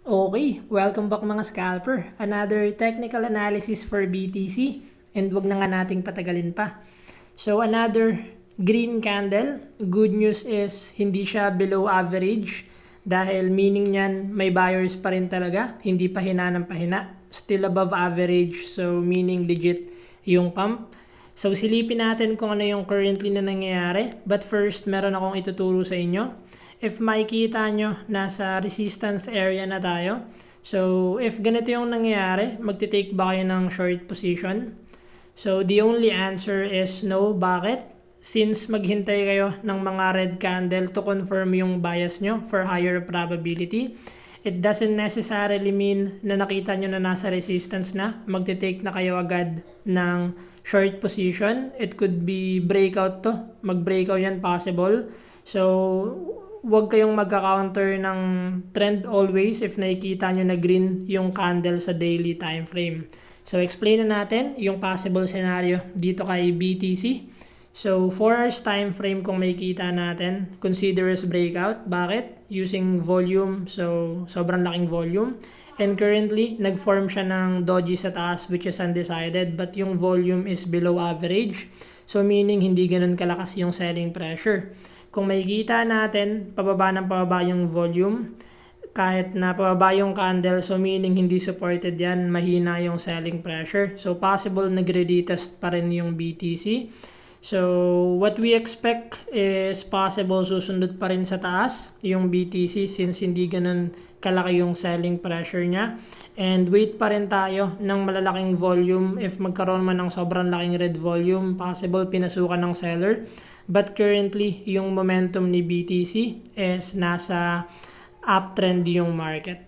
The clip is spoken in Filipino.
Okay, welcome back mga scalper. Another technical analysis for BTC and wag na nga nating patagalin pa. So another green candle. Good news is hindi siya below average dahil meaning niyan may buyers pa rin talaga, hindi pa hina ng pahina. Still above average, so meaning legit yung pump. So silipin natin kung ano yung currently na nangyayari. But first, meron akong ituturo sa inyo. If makikita nyo, nasa resistance area na tayo. So, if ganito yung nangyayari, magti-take ba kayo ng short position? So, the only answer is no. Bakit? Since maghintay kayo ng mga red candle to confirm yung bias nyo for higher probability, it doesn't necessarily mean na nakita nyo na nasa resistance na, magti-take na kayo agad ng short position. It could be breakout to. Mag-breakout yan possible. So, huwag kayong magka-counter ng trend always if nakikita nyo na green yung candle sa daily time frame. So, explain na natin yung possible scenario dito kay BTC. So, 4 hours time frame kung makikita natin, consider as breakout. Bakit? Using volume. So, sobrang laking volume. And currently, nag-form siya ng doji sa taas which is undecided but yung volume is below average. So, meaning hindi ganun kalakas yung selling pressure. Kung makikita natin, pababa ng pababa yung volume, kahit na pababa yung candle, so meaning hindi supported yan, mahina yung selling pressure. So possible nagre-retest pa rin yung BTC. So what we expect is possible susundot pa rin sa taas yung BTC since hindi ganun kalaki yung selling pressure niya. And wait pa rin tayo ng malalaking volume. If magkaroon man ng sobrang laking red volume, possible pinasukan ng seller. But currently, yung momentum ni BTC is nasa uptrend yung market.